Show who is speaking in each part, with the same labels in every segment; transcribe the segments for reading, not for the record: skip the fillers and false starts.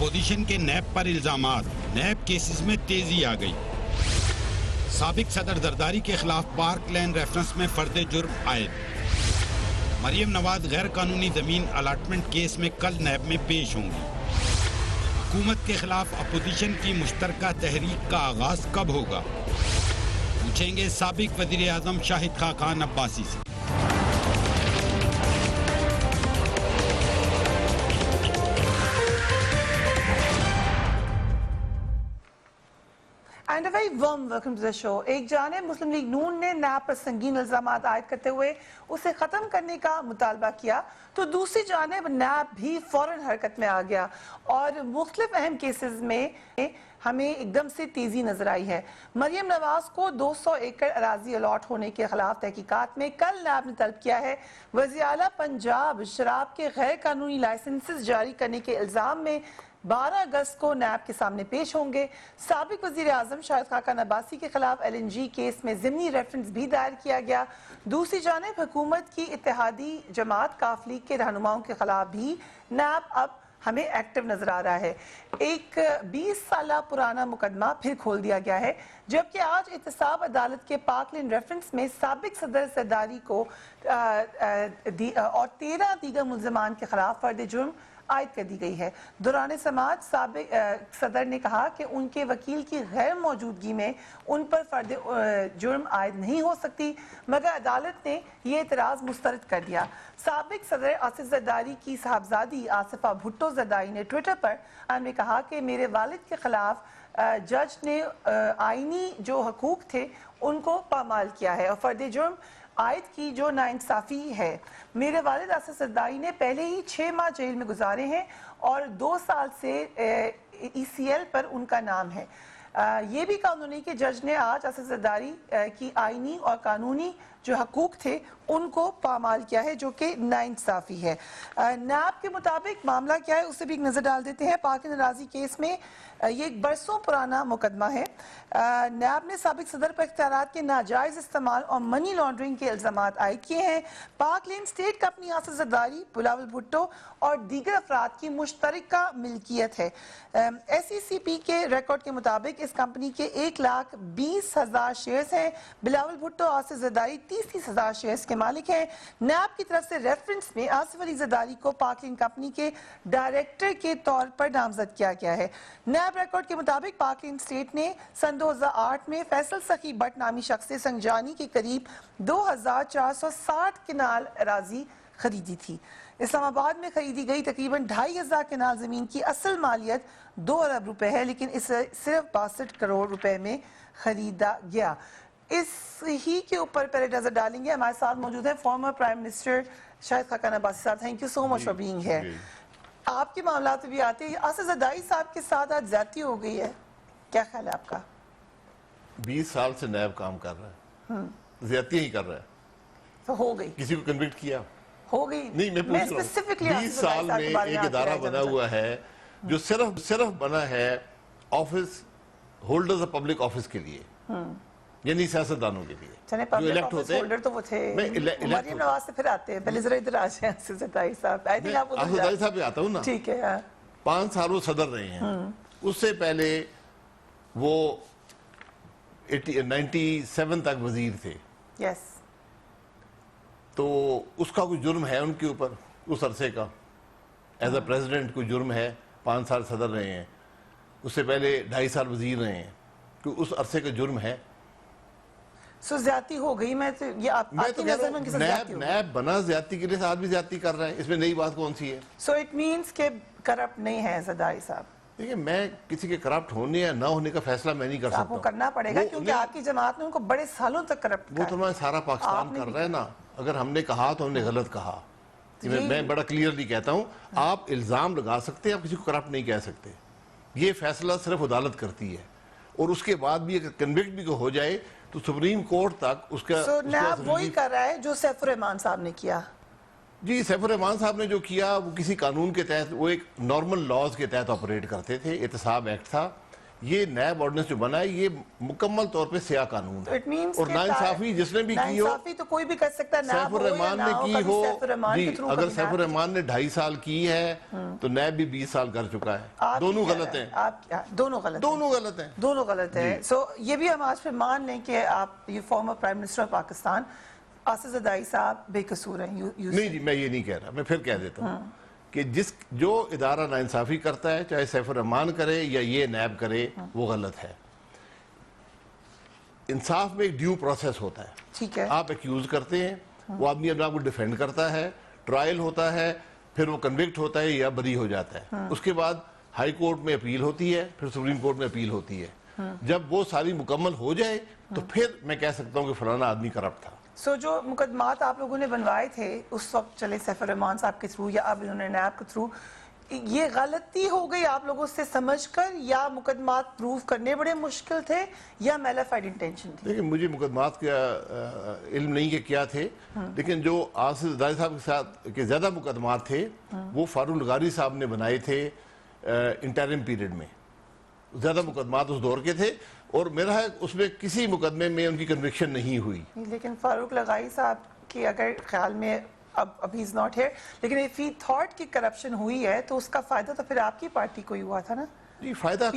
Speaker 1: Opposition کے NAB پر الزامات، NAB cases میں تیزی آ گئی۔ سابق صدر زرداری کے خلاف پارک لین ریفرنس میں فرد جرم عائد۔ مریم نواز غیر قانونی زمین الاٹمنٹ کیس میں کل نیب میں پیش ہوں گی۔ حکومت کے خلاف اپوزیشن کی مشترکہ تحریک کا آغاز کب ہوگا؟ پوچھیں گے سابق وزیر اعظم شاہد خاقان عباسی سے۔
Speaker 2: And a very warm welcome to the show. ایک جانب مسلم لیگ نون نے نیب پر سنگین الزامات عائد کرتے ہوئے اسے ختم کرنے کا مطالبہ کیا تو دوسری جانب نیب بھی فوراً حرکت میں آ گیا اور مختلف اہم کیسز میں ہمیں ایک دم سے تیزی نظر آئی ہے۔ مریم نواز کو 200 ایکڑ اراضی الاٹ ہونے کے خلاف تحقیقات میں کل نیب نے طلب کیا ہے۔ وزیر اعلیٰ پنجاب شراب کے غیر قانونی لائسنسز جاری کرنے کے الزام میں 12 اگست کو نیب کے سامنے پیش ہوں گے۔ سابق وزیر اعظم شاہد خاقان عباسی کے خلاف LNG کیس میں ضمنی ریفرنس بھی دائر کیا گیا۔ دوسری جانب حکومت کی اتحادی جماعت کاف لیگ کے رہنماؤں کے خلاف بھی نیب اب ہمیں ایکٹیو نظر آ رہا ہے۔ ایک 20 سالہ پرانا مقدمہ پھر کھول دیا گیا ہے، جبکہ آج احتساب عدالت کے پارک لین ریفرنس میں سابق صدر زرداری کو اور 13 دیگر ملزمان کے خلاف فرد جرم عائد کر دی گئی ہے۔ دوران سماعت سابق صدر نے کہا کہ ان کے وکیل کی غیر موجودگی میں ان پر فرد جرم عائد نہیں ہو سکتی، مگر عدالت نے یہ اعتراض مسترد کر دیا۔ سابق صدر آصف زرداری کی صاحبزادی آصفہ بھٹو زرداری نے ٹویٹر پر میں کہا کہ میرے والد کے خلاف جج نے آئینی جو حقوق تھے ان کو پامال کیا ہے اور فرد جرم عائد کی جو ناانصافی ہے۔ میرے والد آصف زرداری نے پہلے ہی 6 ماہ جیل میں گزارے ہیں اور 2 سال سے ECL پر ان کا نام ہے۔ یہ بھی کہا انہوں نے کہ جج نے آج آصف زرداری کی آئینی اور قانونی جو حقوق تھے ان کو پامال کیا ہے، جو کہ ناانصافی ہے۔ نیب کے مطابق معاملہ کیا ہے اسے بھی ایک نظر ڈال دیتے ہیں۔ پارک لین اراضی کیس میں یہ ایک برسوں پرانا مقدمہ ہے۔ نیب نے سابق صدر پر اختیارات کے ناجائز استعمال اور منی لانڈرنگ کے الزامات عائد کیے ہیں۔ پارک لین اسٹیٹ کمپنی آصف زرداری، بلاول بھٹو اور دیگر افراد کی مشترکہ ملکیت ہے۔ SECP کے ریکارڈ کے مطابق اس کمپنی کے 1,20,000 شیئرز ہیں۔ بلاول بھٹو آصف زرداری 30,000 شیئرز کے مالک ہیں۔ نیب کی طرف سے ریفرنس میں آصف علی زرداری کو پارک لین کمپنی کے ڈائریکٹر کے طور پر نامزد کیا گیا ہے۔ نیب ریکارڈ کے مطابق پارک لین اسٹیٹ نے سن 2008 میں فیصل سخی بٹ نامی شخص سے سنجانی کے قریب 2,460 کنال اراضی خریدی تھی۔ اسلام آباد میں خریدی گئی تقریباً 2,500 کنال زمین کی اصل مالیت 2 ارب روپے ہے، لیکن اسے صرف 62 کروڑ روپے میں خریدا گیا۔ اس ہی کے اوپر پہلے نظر ڈالیں گے۔ ہمارے ساتھ موجود ہیں فارمر پرائم منسٹر شاہد خاقان عباسی صاحب۔ Thank you so much for being here. آپ کے معاملات بھی آتے ہیں، آصف زرداری صاحب کے ساتھ آج زیادتی ہو گئی ہے، کیا خیال ہے آپ کا؟
Speaker 3: 20 سال سے نیب کام کر رہا ہے، زیادتی ہی کر رہا ہے،
Speaker 2: تو ہو گئی،
Speaker 3: کسی کو کنوکٹ کیا
Speaker 2: ہو گئی؟
Speaker 3: نہیں، میں پوچھ رہا ہوں 20 سال میں ایک ادارہ بنا ہوا ہے جو صرف بنا ہے office holders of public office کے لیے، یعنی سیاستدانوں کے لیے جو الیکٹ ہوتے ہیں۔
Speaker 2: ہولڈر تو وہ تھے، مریم نواز سے پھر آتے ہیں، پہلے ذرا ادھر آ جائیں آصف زرداری صاحب۔
Speaker 3: آصف زرداری صاحب پہ آتا ہوں نا،
Speaker 2: ٹھیک ہے۔
Speaker 3: 5 سال وہ صدر رہے ہیں، اس سے پہلے وہ 97 تک وزیر تھے،
Speaker 2: یس،
Speaker 3: تو اس کا کوئی جرم ہے ان کے اوپر اس عرصے کا؟ ایز اے پریزیڈنٹ کوئی جرم ہے؟ 5 سال صدر رہے ہیں، اس سے پہلے 2.5 سال وزیر رہے ہیں، کوئی اس عرصے کا جرم ہے؟
Speaker 2: سو زیادتی ہو گئی۔ میں تو یہ آپ کی نظر میں کس زیادتی ہو گئی؟
Speaker 3: نیب بنا زیادتی کے لیے، ساتھ بھی زیادتی کر رہا ہے، اس میں نئی بات کون سی ہے؟
Speaker 2: سو اٹ مینس کہ کرپٹ نہیں ہے زرداری صاحب؟
Speaker 3: دیکھیں، میں کسی کے کرپٹ ہونے یا نہ ہونے کا فیصلہ میں نہیں کر سکتا
Speaker 2: آپ کو کرنا پڑے گا، کیونکہ آپ کی جماعت نے ان کو بڑے سالوں تک کرپٹ
Speaker 3: وہ تو میں سارا پاکستان کر رہا ہے نا۔ اگر ہم نے کہا تو ہم نے غلط کہا، میں بڑا کلیئرلی کہتا ہوں۔ آپ الزام لگا سکتے ہیں، آپ کسی کو کرپٹ نہیں کہہ سکتے، یہ فیصلہ صرف عدالت کرتی ہے، اور اس کے بعد بھی اگر کنوکٹ بھی ہو جائے تو سپریم کورٹ تک اس کا۔
Speaker 2: سو نیب وہی کر رہا ہے جو سیف الرحمان صاحب نے کیا؟
Speaker 3: جی، سیف الرحمان صاحب نے جو کیا وہ کسی قانون کے تحت، وہ ایک نارمل لاز کے تحت آپریٹ کرتے تھے۔ احتساب ایکٹ تھا، یہ نیب آرڈیننس جو بنا ہے یہ مکمل طور پہ سیاہ قانون ہے اور ناانصافی جس نے بھی کی ہو
Speaker 2: ناانصافی تو کوئی بھی کر سکتا ہے،
Speaker 3: سیف الرحمان نے کی ہو جی اگر سیف الرحمان نے 2.5 سال کی ہے تو نیب بھی 20 سال کر چکا ہے، دونوں غلط ہیں،
Speaker 2: دونوں غلط ہیں سو یہ بھی ہم آج پھر مان لیں کہ آپ یہ farmer prime minister of Pakistan Asif Zardari صاحب بے قصور ہیں.
Speaker 3: نہیں جی میں یہ نہیں کہہ رہا، میں پھر کہہ دیتا ہوں کہ جو ادارہ ناانصافی کرتا ہے چاہے سیف الرحمان کرے یا یہ نیب کرے وہ غلط ہے. انصاف میں ایک ڈیو پروسیس ہوتا ہے،
Speaker 2: ٹھیک ہے،
Speaker 3: آپ ایکیوز کرتے ہیں، وہ آدمی اپنا کو ڈیفینڈ کرتا ہے، ٹرائل ہوتا ہے، پھر وہ کنوکٹ ہوتا ہے یا بری ہو جاتا ہے، اس کے بعد ہائی کورٹ میں اپیل ہوتی ہے، پھر سپریم کورٹ میں اپیل ہوتی ہے. جب وہ ساری مکمل ہو جائے تو پھر میں کہہ سکتا ہوں کہ فلانا آدمی کرپٹ تھا.
Speaker 2: سو جو مقدمات آپ لوگوں نے بنوائے تھے اس وقت چلے سیف الرحمان صاحب کے تھرو یا اب انہوں نے نیب کے تھرو، یہ غلطی ہو گئی آپ لوگوں سے سمجھ کر یا مقدمات پروف کرنے بڑے مشکل تھے یا میلیفائڈ انٹینشن تھی؟
Speaker 3: لیکن مجھے مقدمات کا علم نہیں کہ کیا تھے، لیکن جو آصف زرداری صاحب کے ساتھ کے زیادہ مقدمات تھے وہ فاروق لغاری صاحب نے بنائے تھے انٹرم پیریڈ میں. زیادہ مقدمات اس دور کے تھے اور میرا ہے اس میں کسی مقدمے میں ان کی کنوکشن نہیں ہوئی.
Speaker 2: لیکن فاروق لغاری صاحب کی اگر خیال میں ابھی از ناٹ ہیئر، لیکن if he thought کہ کرپشن ہوئی ہے تو اس کا فائدہ تو پھر آپ کی پارٹی کو ہی ہوا تھا نا.
Speaker 3: جی فائدہ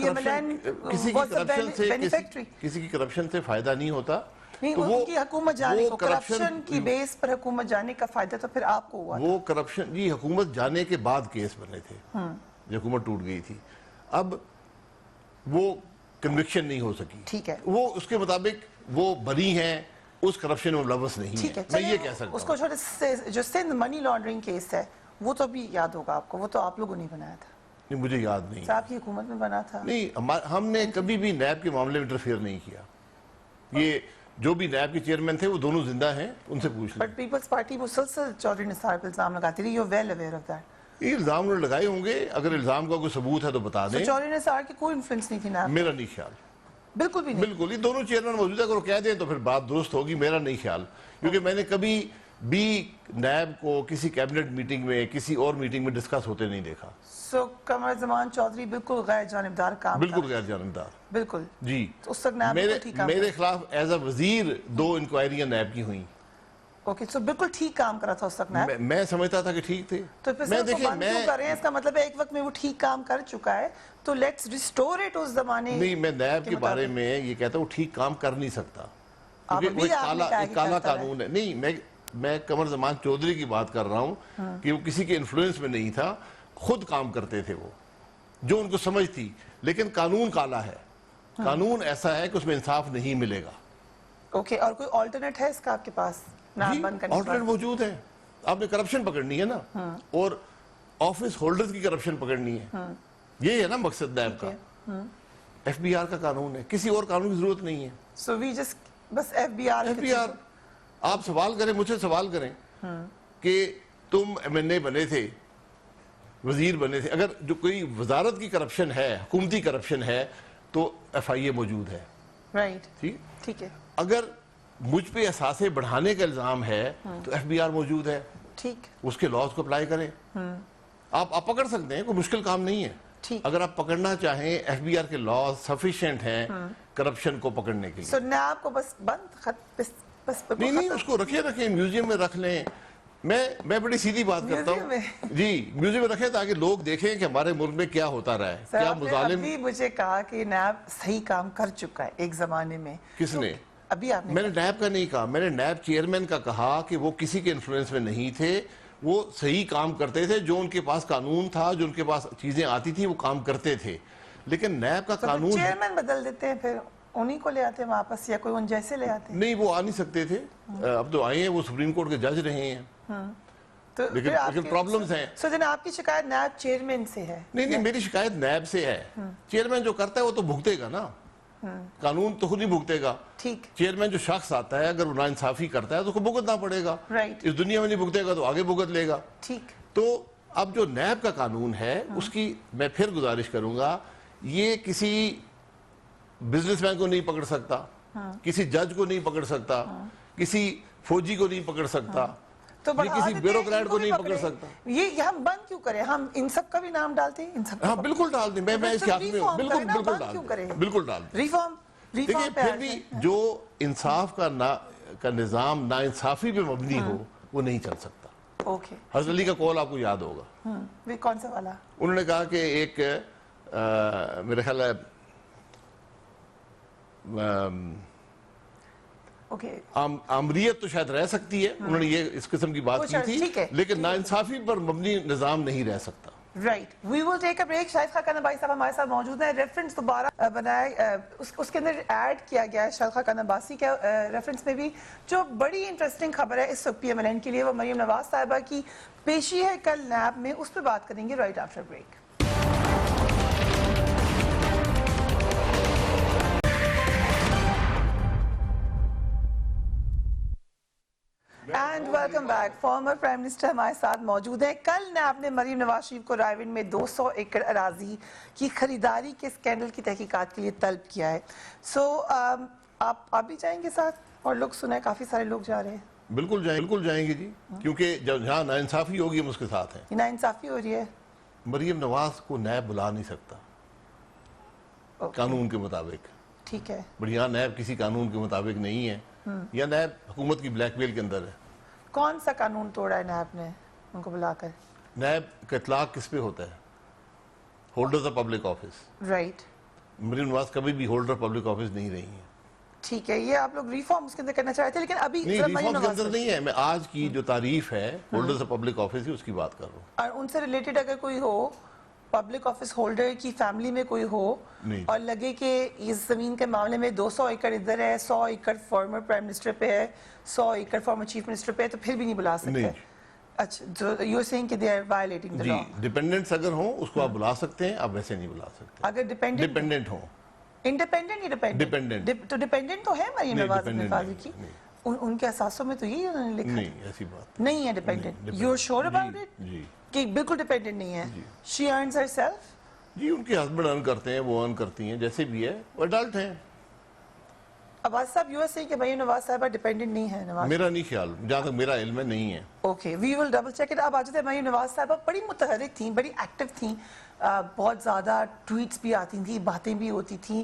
Speaker 3: کسی کی کرپشن سے فائدہ نہیں ہوتا.
Speaker 2: نہیں ان کی حکومت جانے کو، کرپشن کی بیس پر حکومت جانے کا فائدہ تو پھر آپ کو ہوا.
Speaker 3: وہ کرپشن جی حکومت جانے کے بعد کیس بنے تھے جو حکومت ٹوٹ گئی تھی، اب وہ کنوکشن نہیں ہو سکی.
Speaker 2: ٹھیک ہے،
Speaker 3: وہ اس کے مطابق وہ بری ہیں، اس کرپشن میں ملوث نہیں ہے، میں یہ کہہ سکتا ہوں.
Speaker 2: اس کو چھوڑے جو سندھ منی لانڈرنگ کیس ہے وہ تو بھی یاد ہوگا آپ کو، وہ تو آپ لوگوں نے بنایا تھا.
Speaker 3: نہیں مجھے یاد نہیں،
Speaker 2: صاحب کی حکومت میں بنا تھا.
Speaker 3: نہیں ہم نے کبھی بھی نیب کے معاملے میں انٹرفیئر نہیں کیا. یہ جو بھی نیب کے چیئرمین تھے وہ دونوں زندہ ہیں، ان سے پوچھ لیں.
Speaker 2: بٹ پیپلز پارٹی مسلسل چودھری نثار پہ الزام لگاتی رہی. You will aware of that.
Speaker 3: یہ الزام انہوں نے لگائے ہوں گے، اگر الزام کا کوئی ثبوت ہے تو بتا دیں.
Speaker 2: چودھری نثار کی کوئی انفلوئنس نہیں تھی نیب؟
Speaker 3: میرا نہیں خیال،
Speaker 2: بالکل بھی نہیں.
Speaker 3: بالکل یہ دونوں چیئرمین موجود ہے، اگر وہ کہہ دیں تو پھر بات درست ہوگی. میرا نہیں خیال، کیونکہ میں نے کبھی بھی نیب کو کسی کیبنٹ میٹنگ میں کسی اور میٹنگ میں ڈسکس ہوتے نہیں دیکھا.
Speaker 2: سو قمر زمان چودھری بالکل غیر جانبدار کام،
Speaker 3: بالکل غیر جانبدار.
Speaker 2: بالکل
Speaker 3: جی
Speaker 2: اس وقت نیب بالکل ٹھیک کام.
Speaker 3: میرے خلاف ایز اے وزیر 2 انکوائریاں نیب کی ہوئیں.
Speaker 2: اوکے سو بالکل ٹھیک کام کرا تھا اس وقت نیب.
Speaker 3: میں سمجھتا تھا کہ ٹھیک تھے.
Speaker 2: تو پھر سر کو بند کیوں کر رہے ہیں؟ اس کا مطلب ہے ایک وقت میں وہ ٹھیک کام کر چکا ہے تو لیٹس ریسٹور اٹ اس زمانے.
Speaker 3: نہیں میں نیب کے بارے میں یہ کہتا ہوں ٹھیک کام کر نہیں سکتا کیونکہ وہ ایک کالا قانون ہے. نہیں میں قمر زمان چودھری کی بات کر رہا ہوں کہ وہ کسی کے انفلوئنس میں نہیں تھا، خود کام کرتے تھے وہ جو ان کو سمجھ تھی. لیکن قانون کالا ہے، قانون ایسا ہے کہ اس میں انصاف نہیں ملے گا.
Speaker 2: اوکے اور کوئی آلٹرنیٹ ہے اس کا آپ کے پاس؟
Speaker 3: آلٹرنیٹ موجود ہے. آپ نے کرپشن پکڑنی ہے نا، اور آفس ہولڈرز کی کرپشن پکڑنی ہے. یہ ہے نا مقصد نیب کا. ایف بی آر کا قانون ہے، کسی اور قانون کی ضرورت نہیں ہے.
Speaker 2: سو وی جسٹ بس ایف بی آر.
Speaker 3: آپ سوال کریں، مجھ سے سوال کریں کہ تم ایم این اے بنے تھے، وزیر بنے تھے، اگر جو کوئی وزارت کی کرپشن ہے، حکومتی کرپشن ہے تو ایف آئی اے موجود ہے.
Speaker 2: رائٹ،
Speaker 3: ٹھیک ہے. اگر مجھ پہ اثاثے بڑھانے کا الزام ہے تو ایف بی آر موجود ہے.
Speaker 2: ٹھیک،
Speaker 3: اس کے لاز کو اپلائی کریں. آپ پکڑ سکتے ہیں، کوئی مشکل کام نہیں ہے. اگر آپ پکڑنا چاہیں ایف بی آر کے لاز سفیشینٹ ہیں کرپشن کو پکڑنے کے لیے.
Speaker 2: سو نیب کو بس بند خط بس
Speaker 3: نہیں اس کو رکھیں میوزیم میں رکھ لیں. میں بڑی سیدھی بات کرتا ہوں جی، میوزیم میں رکھیں تاکہ لوگ دیکھیں کہ ہمارے ملک میں کیا ہوتا رہا ہے. کیا مظالم.
Speaker 2: ابھی مجھے کہا کہ نیب صحیح کام کر چکا ہے ایک زمانے میں.
Speaker 3: کس نے؟
Speaker 2: ابھی آپ نے.
Speaker 3: میں نے نیب کا نہیں کہا، میں نے نیب چیئرمین کا کہا کہ وہ کسی کے انفلوئنس میں نہیں تھے، وہ صحیح کام کرتے تھے. جو ان کے پاس قانون تھا، جو ان کے پاس چیزیں آتی تھی وہ کام کرتے تھے. لیکن نیب کا قانون
Speaker 2: چیئرمین بدل دیتے ہیں پھر انہی کو لے آتے ہیں واپس یا کوئی ان جیسے لے آتے ہیں؟
Speaker 3: نہیں وہ آ نہیں سکتے تھے. اب تو آئے ہیں، وہ سپریم کورٹ کے جج رہے ہیں. لیکن پرابلمز ہیں.
Speaker 2: سو جناب آپ کی شکایت نیب چیئرمین سے ہے؟
Speaker 3: نہیں میری شکایت نیب سے ہے. چیئرمین جو کرتا ہے وہ تو بھگتے گا نا، قانون تو خود ہی بھگتے گا.
Speaker 2: ٹھیک.
Speaker 3: چیئرمین جو شخص آتا ہے اگر وہ ناانصافی کرتا ہے تو اس کو بھگتنا پڑے گا. اس دنیا میں نہیں بھگتے گا تو آگے بھگت لے گا.
Speaker 2: ٹھیک.
Speaker 3: تو اب جو نیب کا قانون ہے اس کی میں پھر گزارش کروں گا، یہ کسی بزنس مین کو نہیں پکڑ سکتا، کسی جج کو نہیں پکڑ سکتا، کسی فوجی کو نہیں پکڑ سکتا.
Speaker 2: تو
Speaker 3: یہ
Speaker 2: بڑھا
Speaker 3: کسی
Speaker 2: دیتے ہیں،
Speaker 3: بیوروکریٹ
Speaker 2: ان
Speaker 3: کو
Speaker 2: بھی
Speaker 3: نہیں پکڑ
Speaker 2: پکڑیں۔
Speaker 3: سکتا۔
Speaker 2: یہ ہم بند کیوں کریں؟ ہم ان سب کا بھی نام ڈالتے ہیں، ان سب
Speaker 3: ہاں بالکل ڈال دیں، میں اس کے حق میں ہوں، بالکل بالکل ڈال دیں، بالکل ڈال دیں۔
Speaker 2: ریفارم
Speaker 3: دیکھیں پھر بھی جو انصاف کا نظام نا انصافی پہ مبنی ہو وہ نہیں چل سکتا۔
Speaker 2: اوکے،
Speaker 3: حضرت علی کا قول آپ کو یاد ہوگا،
Speaker 2: وہ کون سا والا؟
Speaker 3: انہوں نے کہا کہ ایک میرے خیال ہے
Speaker 2: اوکے،
Speaker 3: آمریت تو شاید رہ سکتی ہے، انہوں نے یہ اس قسم کی بات
Speaker 2: وہ
Speaker 3: کی
Speaker 2: شاید
Speaker 3: تھی،
Speaker 2: ٹھیک ہے،
Speaker 3: لیکن ناانصافی پر مبنی نظام نہیں رہ سکتا۔
Speaker 2: Right, we will take a break. Shahid Khaqan Abbasi Sahab ہمارے ساتھ موجود ہیں۔ ریفرنس دوبارہ بنایا، اس کے اندر ایڈ کیا گیا ہے شاہد خاقان عباسی کے ریفرنس میں بھی، جو بڑی انٹرسٹنگ خبر ہے اس وقت پی ایم ایل این کے لیے، وہ مریم نواز صاحبہ کی پیشی ہے کل نیب میں، اس پہ بات کریں گے right after break. And welcome back. Farmer prime minister ہمارے ساتھ موجود ہیں۔ کل نیب نے مریم نواز شریف کو رائے ونڈ میں 200 ایکڑ اراضی کی خریداری کے اسکینڈل کی تحقیقات کے لیے طلب کیا ہے۔ آپ بھی جائیں گے ساتھ؟ اور لوگ سنیں کافی سارے لوگ جا رہے ہیں۔
Speaker 3: بالکل جائیں گے جی، کیونکہ جہاں ناانصافی ہوگی ہم اس کے ساتھ ہیں۔
Speaker 2: ناانصافی ہو رہی ہے۔
Speaker 3: مریم نواز کو نیب بلا نہیں سکتا قانون کے مطابق،
Speaker 2: ٹھیک ہے،
Speaker 3: بٹ یہاں نیب کسی قانون کے مطابق نہیں ہے، یا نیب حکومت کی بلیک میل کے اندر ہے۔
Speaker 2: کون سا قانون توڑا ہے نیب نے ان کو بلا کر؟
Speaker 3: نیب کا اطلاق کس پہ ہوتا ہے؟ Holders of public office.
Speaker 2: Right,
Speaker 3: Maryam Nawaz کبھی بھی ہولڈر پبلک آفس نہیں رہی ہیں۔
Speaker 2: ٹھیک ہے، یہ آپ لوگ ریفارم اس کے اندر کرنا چاہتے ہیں، لیکن ابھی
Speaker 3: نہیں،
Speaker 2: مریم
Speaker 3: ریفارم کے
Speaker 2: نواز
Speaker 3: اندر نہیں ہے، میں آج کی جو تعریف ہے ہولڈرز آف پبلک آفس کی اس کی بات کر رہا ہوں۔
Speaker 2: اور ان سے ریلیٹڈ اگر کوئی ہو، پبلک آفس ہولڈر کی فیملی میں کوئی ہو
Speaker 3: نہیں۔
Speaker 2: اور لگے کہ اس زمین کے معاملے میں 200 ایکڑ ادھر ہے، 100 ایکڑ فارمر پرائم منسٹر پہ ہے، 100 ایکڑ فارمر چیف منسٹر پہ ہے، تو پھر بھی نہیں بلا سکتے؟
Speaker 3: نہیں۔
Speaker 2: اچھا، جو یو آر سیئنگ کہ دے آر وائلیٹنگ دی
Speaker 3: جی،
Speaker 2: لا۔
Speaker 3: ڈیپینڈنٹس اگر ہوں اس کو آپ بلا سکتے ہیں، آپ ویسے نہیں بلا سکتے۔
Speaker 2: اگر
Speaker 3: ڈیپینڈنٹ ہوں،
Speaker 2: انڈیپینڈنٹ یا
Speaker 3: ڈیپینڈنٹ،
Speaker 2: تو ڈیپینڈنٹ تو ہے مریم
Speaker 3: نہیں،
Speaker 2: نواز
Speaker 3: ڈیپینڈنٹ
Speaker 2: حفاظی
Speaker 3: نہیں،
Speaker 2: کی،
Speaker 3: نہیں۔
Speaker 2: ان کے اثاثوں میں تو یہی انہوں نے لکھا
Speaker 3: نہیں، ایسی بات
Speaker 2: نہیں ہے dependent. You are sure about it
Speaker 3: جی
Speaker 2: کہ بالکل ڈیپینڈنٹ نہیں ہے؟ شی ارنز ہر سیلف؟
Speaker 3: جی، ان کے ہسبینڈ ارن کرتے ہیں، وہ ارن کرتی ہیں، جیسے بھی ہے، وہ ایڈلٹ ہیں۔
Speaker 2: عباس صاحب، یو ایس اے کہ مریم نواز صاحبہ ڈیپینڈنٹ نہیں ہے نواز؟
Speaker 3: میرا نہیں خیال، جہاں تک میرا علم ہے نہیں ہے۔
Speaker 2: Okay, we will double check it. اب آ جاتے ہیں، مریم نواز صاحبہ بڑی متحرک تھیں، بڑی ایکٹیو تھیں، بہت زیادہ ٹویٹس بھی آتی تھیں، باتیں بھی ہوتی تھیں،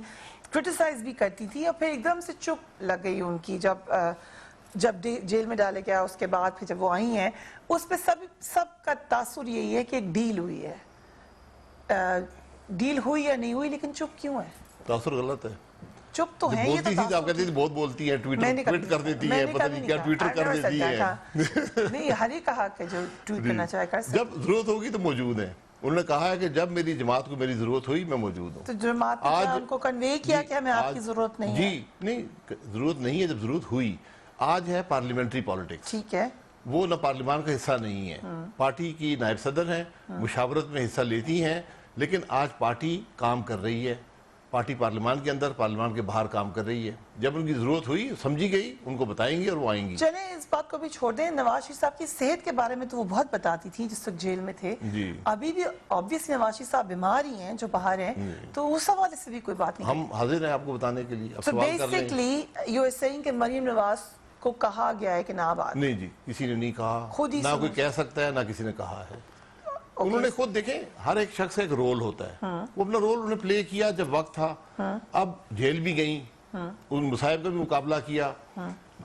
Speaker 2: کرٹیسائز بھی کرتی تھی، اور پھر ایک دم سے چپ لگ گئی ان کی جب جیل میں ڈالے گیا، اس کے بعد پھر جب وہ آئی ہیں، اس پہ سب کا تاثر یہی ہے کہ ایک ڈیل ہوئی ہے۔ ڈیل ہوئی یا نہیں ہوئی، لیکن چپ کیوں ہے؟
Speaker 3: تاثر غلط ہے۔
Speaker 2: چپ تو ہے، یہ
Speaker 3: بولتی تھی آپ کہتے تھے بہت بولتی ہیں، ٹویٹ کر دیتی ہیں، پتہ نہیں کیا ٹویٹر کر دیتی ہیں۔
Speaker 2: نہیں، ہر ایک کہا کہ جو ٹویٹ کرنا چاہے کر سکتے۔
Speaker 3: جب ضرورت ہوگی تو موجود ہیں، انہوں نے کہا ہے کہ جب میری جماعت کو میری ضرورت ہوئی میں موجود ہوں۔
Speaker 2: تو جماعت نے ان کو کنوے کیا کہ ہمیں آپ کی ضرورت نہیں ہے؟
Speaker 3: جی نہیں، ضرورت نہیں ہے، جب ضرورت ہوئی۔ آج ہے پارلیمنٹری پالیٹکس،
Speaker 2: ٹھیک ہے،
Speaker 3: وہ نہ پارلیمان کا حصہ نہیں ہے، پارٹی کی نائب صدر ہیں، مشاورت میں حصہ لیتی ہیں، لیکن آج پارٹی کام کر رہی ہے، پارٹی پارلیمان کے اندر، پارلیمان کے باہر کام کر رہی ہے۔ جب ان کی ضرورت ہوئی، سمجھی گئی، ان کو بتائیں گے اور وہ آئیں گی۔
Speaker 2: چلیں اس بات کو بھی چھوڑ دیں۔ نواز شریف صاحب کی صحت کے بارے میں تو وہ بہت بتاتی تھی جس وقت جیل میں تھے،
Speaker 3: جی
Speaker 2: ابھی بھی آبویسلی نواز شریف صاحب بیمار ہی ہیں جو باہر ہیں، تو اس حوالے سے بھی کوئی بات نہیں۔
Speaker 3: ہم حاضر ہیں آپ کو بتانے کے لیے، آپ
Speaker 2: تو
Speaker 3: سوال کر لیں۔
Speaker 2: بیسکلی یو آر سیئنگ کہ مریم نواز کو کہا گیا ہے کہ نہ بات؟
Speaker 3: نہیں جی، کسی نے نہیں کہا،
Speaker 2: خود ہی
Speaker 3: نہ کوئی کہہ سکتا ہے، نہ کسی نے کہا ہے۔ انہوں نے خود، دیکھیں ہر ایک شخص کا ایک رول ہوتا ہے، وہ اپنا رول انہوں نے پلے کیا جب وقت تھا، اب جیل بھی گئیں، ان مصائب کا بھی مقابلہ کیا،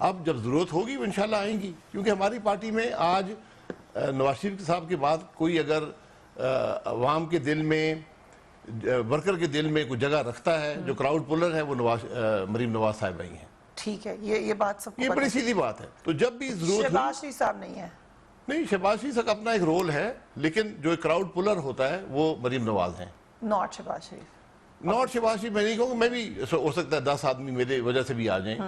Speaker 3: اب جب ضرورت ہوگی وہ انشاءاللہ آئیں گی، کیونکہ ہماری پارٹی میں آج نواز شریف صاحب کے بعد کوئی اگر عوام کے دل میں، ورکر کے دل میں کوئی جگہ رکھتا ہے جو کراؤڈ پولر ہے، وہ مریم نواز صاحب ہی ہیں۔
Speaker 2: ٹھیک ہے، یہ بات سب کو
Speaker 3: یہ بڑی سیدھی بات ہے۔ تو جب بھی ضرورت ہوئی،
Speaker 2: شہباز شریف صاحب نہیں ہے؟
Speaker 3: نہیں، شہباز شریف کا اپنا ایک رول ہے، لیکن جو کراؤڈ پولر ہوتا ہے وہ مریم نواز ہیں،
Speaker 2: ناٹ شہباز شریف۔
Speaker 3: ناٹ شہباز شریف۔ میں نہیں کہوں گا، میں بھی ہو سکتا ہے 10 آدمی میرے وجہ سے بھی آ جائیں،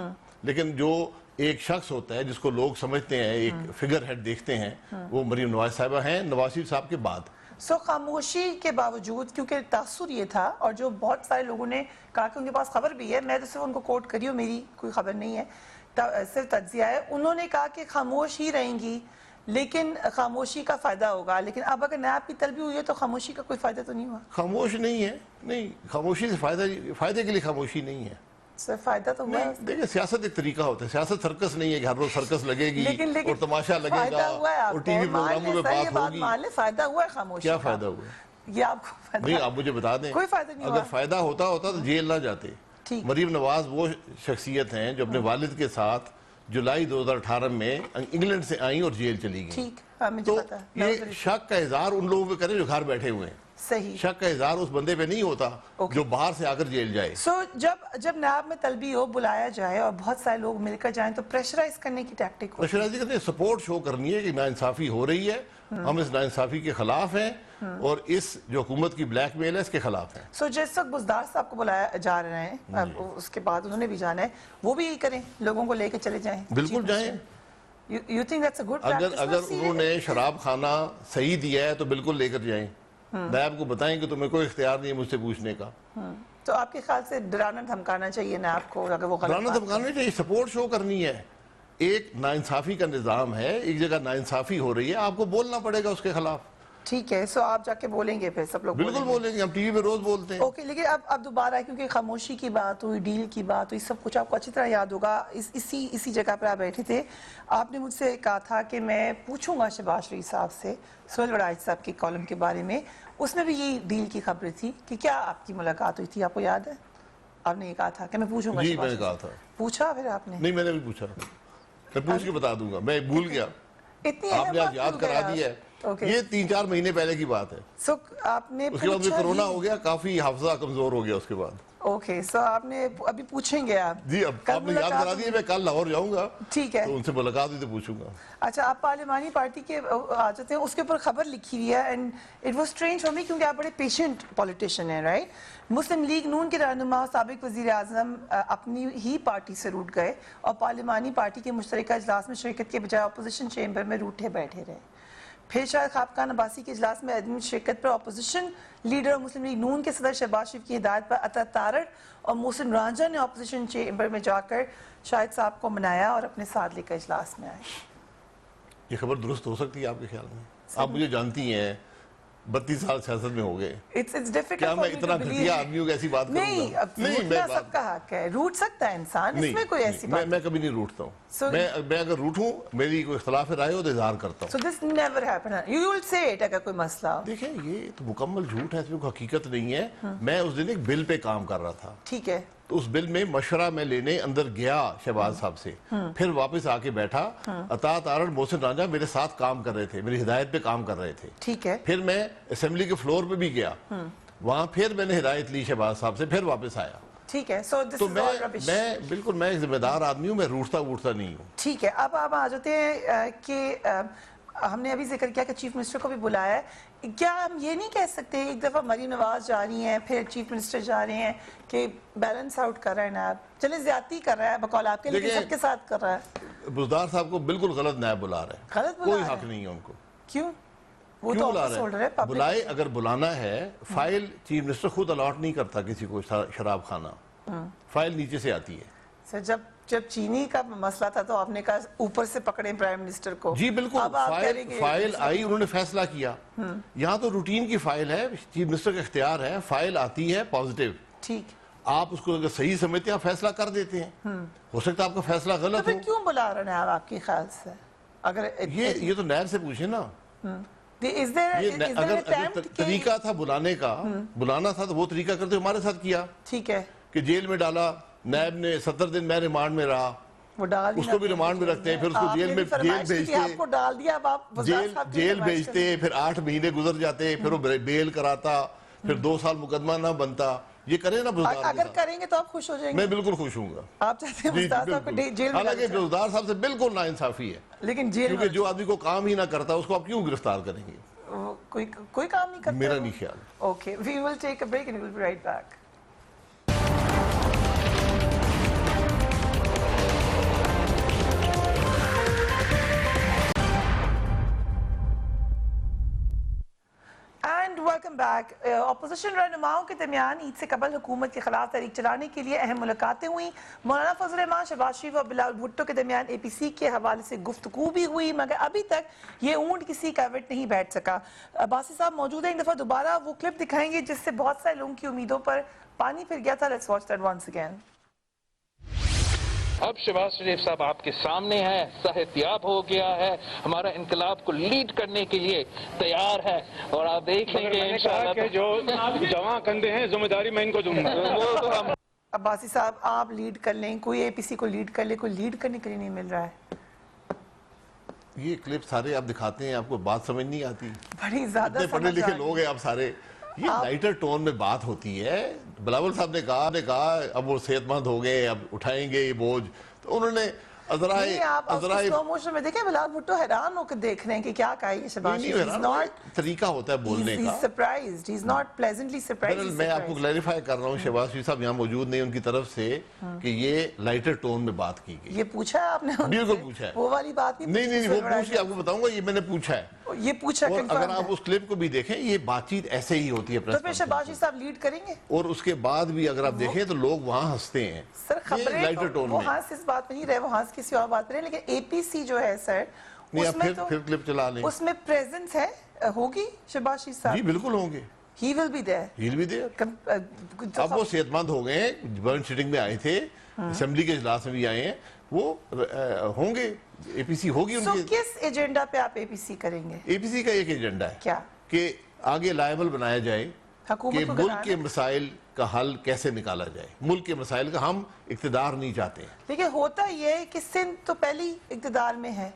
Speaker 3: لیکن جو ایک شخص ہوتا ہے جس کو لوگ سمجھتے ہیں، ایک فگر ہیڈ دیکھتے ہیں، وہ مریم نواز صاحبہ ہیں، نواز شریف صاحب کے بعد۔
Speaker 2: خاموشی کے باوجود، کیونکہ تاثر یہ تھا، اور جو بہت سارے لوگوں نے کہا کہ ان کے پاس خبر بھی ہے، میں تو صرف ان کو کوٹ کری ہوں، میری کوئی خبر نہیں ہے، صرف تجزیہ ہے، انہوں نے کہا کہ خاموش ہی رہیں گی، لیکن خاموشی کا فائدہ ہوگا، لیکن اب اگر نیب کی طلبی ہوئی ہے تو خاموشی کا کوئی فائدہ تو نہیں ہوا؟
Speaker 3: خاموش نہیں ہے، نہیں، خاموشی سے فائدے کے لیے خاموشی نہیں ہے۔
Speaker 2: سر فائدہ تو ہوا ہے اس
Speaker 3: دیکھیں سیاست ایک طریقہ ہوتا ہے, سیاست سرکس نہیں ہے کہ ہر روز سرکس لگے گی
Speaker 2: لیکن
Speaker 3: اور تماشا لگے
Speaker 2: فائدہ
Speaker 3: گا
Speaker 2: ہوا ہے آپ
Speaker 3: اور
Speaker 2: کو.
Speaker 3: ٹی وی پروگراموں میں
Speaker 2: یہ
Speaker 3: بات ہوگی.
Speaker 2: مان لیں فائدہ ہوا ہے خاموشی
Speaker 3: کیا
Speaker 2: کا.
Speaker 3: فائدہ ہوا؟
Speaker 2: یہ آپ کو فائدہ
Speaker 3: نہیں آپ مجھے بتا دیں,
Speaker 2: کوئی فائدہ نہیں ہوا.
Speaker 3: اگر فائدہ ہوتا تو جیل نہ جاتے.
Speaker 2: ٹھیک.
Speaker 3: مریم نواز وہ شخصیت ہیں جو اپنے والد کے ساتھ جولائی 2018 میں انگلینڈ سے آئیں اور جیل چلی گئیں.
Speaker 2: ٹھیک, ہاں مجھے
Speaker 3: تو
Speaker 2: پتا ہے.
Speaker 3: یہ شک کا اظہار ان لوگوں پہ کریں جو گھر بیٹھے ہوئے ہیں.
Speaker 2: صحیح.
Speaker 3: شک کا اظہار اس بندے پہ نہیں ہوتا جو باہر سے آ کر جیل جائے.
Speaker 2: سو جب نیاب میں طلبی ہو, بلایا جائے اور بہت سارے لوگ مل کر جائیں تو پریشرائز کرنے کی ٹیکٹک ہو.
Speaker 3: پریشرائز کرتے ہیں, سپورٹ شو کرنی ہے کہ ناانصافی ہو رہی ہے, ہم اس ناانصافی کے خلاف ہیں اور اس جو حکومت کی بلیک میل ہے اس کے خلاف ہیں.
Speaker 2: سو جس وقت بزدار صاحب کو بلایا جا رہے ہیں, اس کے بعد انہوں نے بھی جانا ہے, وہ بھی یہی کریں, لوگوں کو لے کے چلے جائیں.
Speaker 3: بالکل جائیں.
Speaker 2: You think that's a good practice?
Speaker 3: اگر انہوں نے شراب خانہ صحیح دیا ہے تو بالکل لے کر جائیں. نیب کو بتائیں کہ تمہیں کوئی اختیار نہیں ہے مجھ سے پوچھنے کا.
Speaker 2: تو آپ کے خیال سے ڈرانا دھمکانا چاہیے نیب کو اگر وہ غلط
Speaker 3: ڈرانا دھمکانا نہیں چاہیے, سپورٹ شو کرنی ہے. ایک ناانصافی کا نظام ہے, ایک جگہ ناانصافی ہو رہی ہے, آپ کو بولنا پڑے گا اس کے خلاف.
Speaker 2: ٹھیک ہے, سو آپ جا کے بولیں گے, پھر سب لوگ
Speaker 3: بالکل بولیں گے, ہم ٹی وی پہ روز بولتے ہیں.
Speaker 2: اوکے, لیکن اب دوبارہ ہے کیونکہ خاموشی کی بات ہوئی, ڈیل کی بات ہوئی, سب کچھ آپ کو اچھی طرح یاد ہوگا. اسی جگہ پر آپ بیٹھے تھے, آپ نے مجھ سے کہا تھا کہ میں پوچھوں گا شہباز شریف صاحب سے سہیل وڑائچ صاحب کی کالم کے بارے میں. اس میں بھی یہی ڈیل کی خبر تھی کہ کیا آپ کی ملاقات ہوئی تھی, آپ کو یاد ہے؟ آپ نے یہ کہا تھا کہ میں پوچھوں گا.
Speaker 3: جی میں نے کہا تھا.
Speaker 2: پوچھا پھر آپ نے؟
Speaker 3: نہیں میں نے بھی پوچھا, میں پوچھ کے بتا دوں گا, میں بھول گیا.
Speaker 2: اتنی
Speaker 3: آپ نے آج یاد کرا دیا ہے. یہ 3-4 مہینے پہلے کی بات ہے.
Speaker 2: سو آپ نے
Speaker 3: اس کے بعد مجھے کرونا ہو گیا, کافی حافظہ کمزور ہو گیا اس کے بعد.
Speaker 2: اوکے, سو آپ نے ابھی پوچھیں گے آپ؟
Speaker 3: جی اب آپ نے یاد کرا دیا, میں کل لاہور جاؤں گا.
Speaker 2: ٹھیک ہے,
Speaker 3: تو ان سے ملاقات ہوئی تو پوچھوں گا.
Speaker 2: اچھا, آپ پارلیمانی پارٹی کے آ جاتے ہیں, اس کے اوپر خبر لکھی ہوئی ہے and it was strange for me کیونکہ آپ بڑے پیشنٹ پولیٹیشین ہیں, رائٹ؟ مسلم لیگ نون کے رہنما سابق وزیر اعظم اپنی ہی پارٹی سے روٹ گئے اور پارلیمانی پارٹی کے مشترکہ اجلاس میں شرکت کے بجائے اپوزیشن چیمبر میں روٹھے بیٹھے رہے. پھر شاید خاقان عباسی کے اجلاس میں عدم شرکت پر اپوزیشن لیڈر اور مسلم لیگ نون کے صدر شہباز شریف کی ہدایت پر عطا تارڑ اور محسن رانجھا نے اپوزیشن چیمبر میں جا کر شاہد صاحب کو منایا اور اپنے ساتھ لے کر اجلاس میں آئے.
Speaker 3: یہ خبر درست ہو سکتی ہے آپ کے خیال میں؟ آپ مجھے جانتی ہیں, 32 سال سیاست میں ہو گئے, کیا میں اتنا گھٹیا آدمیوں کی ایسی بات کروں گا؟
Speaker 2: نہیں, روٹنا سب کا حق ہے, روٹ سکتا ہے انسان, اس میں کوئی ایسی بات.
Speaker 3: میں کبھی نہیں روٹتا ہوں. میں اگر روٹوں, میری کوئی اختلاف رائے ہو تو اظہار کرتا ہوں.
Speaker 2: So this never happened. You will say it اگر کوئی مسئلہ ہو.
Speaker 3: دیکھیں یہ تو مکمل جھوٹ ہے, اس میں کوئی حقیقت نہیں ہے. میں اس دن ایک بل پہ کام کر رہا تھا.
Speaker 2: ٹھیک ہے.
Speaker 3: تو اس بل میں مشورہ میں لینے اندر گیا شہباز صاحب سے, پھر واپس آ کے بیٹھا. عطا تارڑ, محسن رانجھا میرے ساتھ کام کر رہے تھے, میری ہدایت پہ کام کر رہے تھے.
Speaker 2: ٹھیک ہے.
Speaker 3: پھر میں اسمبلی کے فلور پہ بھی گیا, وہاں پھر میں نے ہدایت لی شہباز صاحب سے, پھر واپس آیا.
Speaker 2: ٹھیک ہے. تو
Speaker 3: میں بالکل میں ایک ذمہ دار آدمی ہوں, میں روٹتا نہیں ہوں.
Speaker 2: ٹھیک ہے. اب آپ آ جاتے ہیں کہ ہم نے ابھی ذکر کیا کہ چیف منسٹر کو بھی بلایا ہے. کیا ہم یہ نہیں کہہ سکتے ایک دفعہ مریم نواز جا رہی ہیں, پھر چیف منسٹر جا رہے ہیں کہ بیلنس آؤٹ کر رہا ہے نیب, چلے زیادتی کر رہا ہے بقول آپ کے, لیکن سب کے ساتھ کر رہا ہے.
Speaker 3: بزدار صاحب کو بالکل غلط نیب بلا رہے ہیں.
Speaker 2: غلط بلا
Speaker 3: کوئی حق نہیں ہے ان کو.
Speaker 2: کیوں؟ وہ تو آفس ہولڈر ہے.
Speaker 3: بلائے, اگر بلانا ہے, فائل چیف منسٹر خود الاٹ نہیں کرتا کسی کو شراب خانہ, فائل نیچے سے آتی ہے.
Speaker 2: سر جب چینی کا مسئلہ تھا تو آپ نے کہا اوپر سے پکڑیں پرائم منسٹر کو.
Speaker 3: جی بالکل, فائل آئی, انہوں نے فیصلہ کیا. یہاں تو روٹین کی فائل ہے, چیف منسٹر کا اختیار ہے, فائل آتی ہے پازیٹیو.
Speaker 2: ٹھیک,
Speaker 3: آپ اس کو اگر صحیح سمجھتے ہیں آپ فیصلہ کر دیتے ہیں. ہو سکتا ہے آپ کا فیصلہ غلط ہو.
Speaker 2: تو پھر کیوں بلا رہے ہیں آپ کے خیال سے؟ اگر
Speaker 3: یہ تو نیب سے پوچھیں نا.
Speaker 2: اگر
Speaker 3: طریقہ تھا بلانے کا, بلانا تھا تو وہ طریقہ کرتے ہمارے ساتھ کیا.
Speaker 2: ٹھیک ہے.
Speaker 3: کہ جیل میں ڈالا, نیب نے 70 دن میں ریمانڈ میں رہا, اس کو بھی ریمانڈ میں رکھتے ہیں, پھر اس کو جیل بھیجتے, پھر 8 مہینے گزر جاتے, پھر وہ بیل کراتا, پھر 2 سال مقدمہ نہ بنتا. یہ کریں نا بزدار,
Speaker 2: اگر کریں گے تو آپ خوش ہو جائیں گے.
Speaker 3: میں بالکل خوش ہوں گا.
Speaker 2: آپ چاہتے ہیں بزدار صاحب کو جیل میں,
Speaker 3: حالانکہ بزدار صاحب سے بالکل ناانصافی ہے,
Speaker 2: لیکن جیل,
Speaker 3: کیونکہ جو آدمی کو کام ہی نہ کرتا اس کو آپ کیوں گرفتار کریں گے؟
Speaker 2: کوئی کام نہیں کرتا.
Speaker 3: میرا نہیں خیال.
Speaker 2: Okay, we will take a break and we will be right back. Welcome back. اپوزیشن رہنماؤں کے درمیان عید سے قبل حکومت کے خلاف تحریک چلانے کے لیے اہم ملاقاتیں ہوئیں. مولانا فضل الرحمان, شہباز شریف اور بلاول بھٹو کے درمیان اے پی سی کے حوالے سے گفتگو بھی ہوئی, مگر ابھی تک یہ اونٹ کسی کیوٹ نہیں بیٹھ سکا. باسی صاحب موجود ہیں, ایک دفعہ دوبارہ وہ کلپ دکھائیں گے جس سے بہت سارے لوگوں کی امیدوں پر پانی پھر گیا تھا. Let's watch that once again.
Speaker 4: اب شہباز شریف صاحب آپ کے سامنے ہے، صحتیاب ہو گیا ہے، ہمارا انقلاب کو لیڈ کرنے کے لیے تیار ہے، اور آپ دیکھ لیں گے انشاءاللہ
Speaker 5: کہ جو جوان کندھے ہیں ذمہ داری میں ان کو دوں گا.
Speaker 4: وہ تو ہم
Speaker 2: عباسی صاحب آپ لیڈ کر لیں، کوئی اے پی سی کو لیڈ کر لے، کوئی لیڈ کرنے کے لیے نہیں مل رہا ہے.
Speaker 3: یہ کلپ سارے آپ دکھاتے ہیں، آپ کو بات سمجھ نہیں آتی.
Speaker 2: بڑی زیادہ
Speaker 3: اتنے پڑھے لکھے لوگ ہیں آپ سارے. یہ لائٹر ٹون میں بات ہوتی ہے. بلاول صاحب نے کہا اب وہ صحت مند ہو گئے، اب اٹھائیں گے یہ بوجھ، تو انہوں نے
Speaker 2: نہیں، آپ سلو موشن میں دیکھیں بلال بھٹو حیران ہو کے دیکھ رہے ہیں کہ کیا کہا یہ شہباز شریف.
Speaker 3: طریقہ ہوتا ہے بولنے کا.
Speaker 2: Surprised, he is not pleasantly surprised.
Speaker 3: میں آپ کو کلیریفائی کر رہا ہوں، شہباز شریف صاحب یہاں موجود نہیں ان کی طرف سے کہ یہ لائٹر ٹون میں بات کی گئی.
Speaker 2: یہ پوچھا ہے آپ نے؟
Speaker 3: بالکل پوچھا ہے.
Speaker 2: وہ والی بات
Speaker 3: نہیں وہ پوچھ کے آپ کو بتاؤں گا، یہ میں نے پوچھا ہے.
Speaker 2: یہ پوچھا
Speaker 3: اور اگر آپ اس کلپ کو بھی دیکھیں، یہ بات چیت ایسے ہی ہوتی ہے.
Speaker 2: تو پھر شہباز شریف صاحب لیڈ کریں گے؟
Speaker 3: اور اس کے بعد بھی اگر آپ دیکھیں تو لوگ وہاں ہنستے ہیں.
Speaker 2: سر خبریں وہ ہنس اس بات میں نہیں رہے، وہ ہنس کسی اور بات میں رہے، لیکن اے پی سی جو ہے سر اس میں تو
Speaker 3: پھر کلپ چلا لیں.
Speaker 2: اس میں پریزنس ہے، ہوگی شہباز شریف صاحب؟
Speaker 3: جی بالکل ہوں گے.
Speaker 2: He will be there.
Speaker 3: He will be there. اب وہ صحت مند ہو گئے، جوائنٹ سیٹنگ میں آئے تھے، اسمبلی کے اجلاس میں بھی آئے ہیں، وہ ہوں گے. اے پی سی ہوگی ان کی.
Speaker 2: کس ایجنڈا پہ آپ اے پی سی کریں گے؟
Speaker 3: اے پی سی کا ایک ایجنڈا ہے
Speaker 2: کیا
Speaker 3: کہ آگے لائبل بنایا جائے کہ ملک کے مسائل کا حل کیسے نکالا جائے. ملک کے مسائل کا ہم اقتدار نہیں چاہتے ہیں.
Speaker 2: لیکن ہوتا یہ ہے کہ سندھ تو پہلی اقتدار میں ہے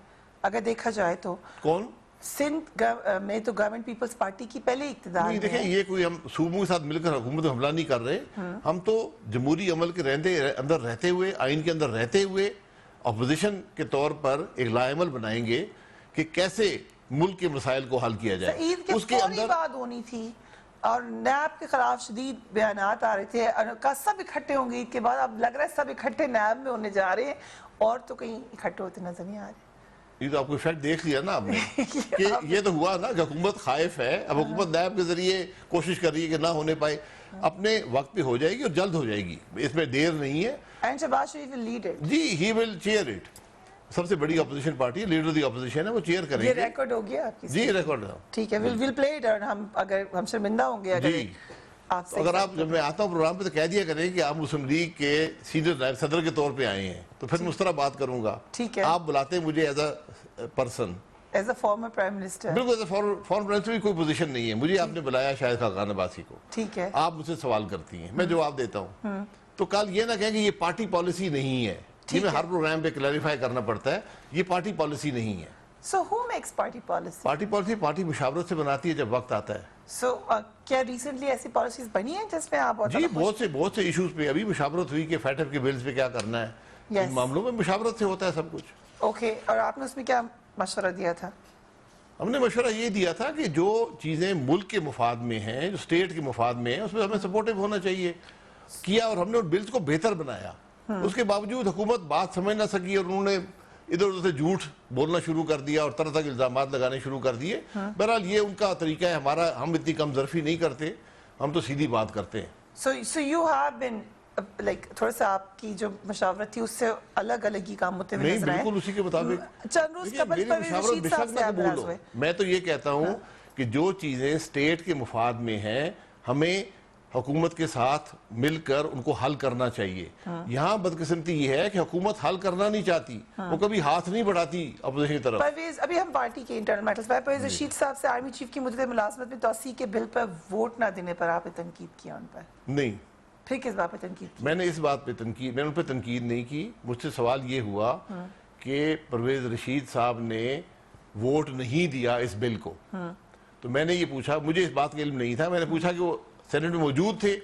Speaker 2: اگر دیکھا جائے تو.
Speaker 3: کون؟
Speaker 2: سندھ میں تو گورنمنٹ پیپلز پارٹی کی پہلے اقتدار میں ہے.
Speaker 3: دیکھیں یہ کوئی ہم صوبوں کے ساتھ مل کر حکومت حملہ نہیں کر رہے. ہم تو جمہوری عمل کے اندر رہتے ہوئے، آئین کے اندر رہتے ہوئے اپوزیشن کے طور پر ایک لائے عمل بنائیں گے کہ کیسے ملک کے مسائل کو حل کیا جائے.
Speaker 2: عید کے فوری بعد ہونی تھی اور نیب کے خلاف شدید بیانات آ رہے تھے، سب اکٹھے ہوں گے عید کے بعد. اب لگ رہا ہے سب اکٹھے نیب میں ہونے جا رہے ہیں، اور تو کہیں اکٹھے ہوتے نظر نہیں آ رہے.
Speaker 3: یہ تو آپ کو فیکٹ دیکھ لیا نا آپ نے کہ یہ تو ہوا نا کہ حکومت خائف ہے. اب حکومت نیب کے ذریعے کوشش کر رہی ہے کہ نہ ہونے پائے. اپنے وقت پہ ہو جائے گی اور جلد ہو جائے گی، اس میں دیر نہیں ہے.
Speaker 2: And Shahbaz Sharif will lead it.
Speaker 3: جی ہی ول چیئر اٹ. سب سے بڑی اپوزیشن پارٹی ہے، لیڈر دی اپوزیشن ہے، وہ چیئر کریں گے.
Speaker 2: یہ ریکارڈ ہو گیا آپ کی؟
Speaker 3: جی ریکارڈ ہے.
Speaker 2: ٹھیک ہے، we'll play it. اور اگر ہم شرمندہ ہوں گے
Speaker 3: اگر آپ جب میں آتا ہوں پروگرام پہ تو کہہ دیا کریں کہ آپ مسلم لیگ کے سینئر نائب صدر کے طور پہ آئے ہیں، تو پھر اس طرح بات کروں گا.
Speaker 2: ٹھیک ہے.
Speaker 3: آپ بلاتے ہیں مجھے as a person,
Speaker 2: as a former prime minister.
Speaker 3: بالکل as a former prime minister. کوئی پوزیشن نہیں ہے. مجھے آپ نے بلایا شاہد خاقان عباسی کو.
Speaker 2: ٹھیک ہے.
Speaker 3: آپ مجھ سے سوال کرتی ہیں، میں جواب دیتا ہوں. تو کل یہ نہ کہیں کہ یہ پارٹی پالیسی نہیں ہے. یہ میں ہر پروگرام پہ کلیریفائی کرنا پڑتا ہے، یہ پارٹی پالیسی نہیں ہے.
Speaker 2: So who makes party policy?
Speaker 3: Party policy party مشاورت سے بناتی ہے جب وقت آتا ہے.
Speaker 2: So کیا ریسنٹلی ایسی پالیسیز بنی ہیں جس میں آپ
Speaker 3: جی بہت سے ایشوز پہ ابھی مشاورت ہوئی کہ فیٹر کے بلز پہ کیا کرنا ہے. ان معاملوں میں مشاورت سے ہوتا ہے سب کچھ.
Speaker 2: اوکے. اور آپ نے اس میں کیا مشورہ دیا تھا؟
Speaker 3: ہم نے مشورہ یہ دیا تھا کہ جو چیزیں ملک کے مفاد میں ہیں، جو اسٹیٹ کے مفاد میں ہیں، اس میں ہمیں سپورٹیو ہونا چاہیے. کیا اور ہم نے ان بلز کو بہتر بنایا. اس کے باوجود حکومت بات سمجھ نہ سکی اور انہوں نے ادھر ادھر سے جھوٹ بولنا شروع کر دیا اور طرح طرح کے الزامات لگانے شروع کر دیے. بہرحال یہ ان کا طریقہ ہے. ہم اتنی کم ظرفی نہیں کرتے، ہم تو سیدھی بات کرتے ہیں.
Speaker 2: So you have been like تھوڑا سا آپ کی جو مشاورت تھی اس سے الگ الگ ہی کام ہوتے ہوئے نظر آئے.
Speaker 3: بالکل اسی کے مطابق.
Speaker 2: چند روز قبل پرویز رشید صاحب سے آپ ناراض ہوئے.
Speaker 3: میں تو یہ کہتا ہوں کہ جو چیزیں اسٹیٹ کے مفاد میں ہیں ہمیں حکومت کے ساتھ مل کر ان کو حل کرنا چاہیے. یہاں بدقسمتی یہ ہے کہ حکومت حل کرنا نہیں چاہتی، وہ کبھی ہاتھ نہیں بڑھاتی اپوزیشن کی طرف.
Speaker 2: پرویز ابھی ہم پارٹی کے انٹرنل میٹرز پر پرویز رشید صاحب سے آرمی چیف کی مدت ملازمت میں توسیع کے بل پر ووٹ نہ دینے پر آپ نے تنقید کیا ان پر؟
Speaker 3: نہیں.
Speaker 2: پھر کس بات پہ تنقید کی؟
Speaker 3: میں نے اس بات پہ میں نے ان پہ تنقید نہیں کی. مجھ سے سوال یہ ہوا کہ پرویز رشید صاحب نے ووٹ نہیں دیا اس بل کو. تو میں نے یہ پوچھا، مجھے اس بات کا علم نہیں تھا، میں نے پوچھا کہ وہ سینٹ میں موجود تھے؟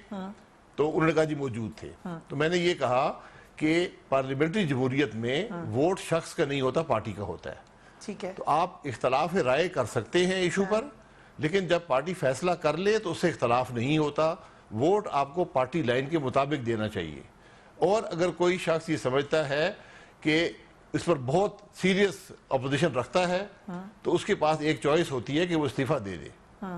Speaker 3: تو انہوں نے کہا جی موجود تھے. تو میں نے یہ کہا کہ پارلیمنٹری جمہوریت میں ووٹ شخص کا نہیں ہوتا، پارٹی کا ہوتا ہے.
Speaker 2: ٹھیک ہے.
Speaker 3: تو آپ اختلاف رائے کر سکتے ہیں ایشو پر، لیکن جب پارٹی فیصلہ کر لے تو اس سے اختلاف نہیں ہوتا. ووٹ آپ کو پارٹی لائن کے مطابق دینا چاہیے. اور اگر کوئی شخص یہ سمجھتا ہے کہ اس پر بہت سیریس اپوزیشن رکھتا ہے تو اس کے پاس ایک چوائس ہوتی ہے کہ وہ استعفیٰ دے دے.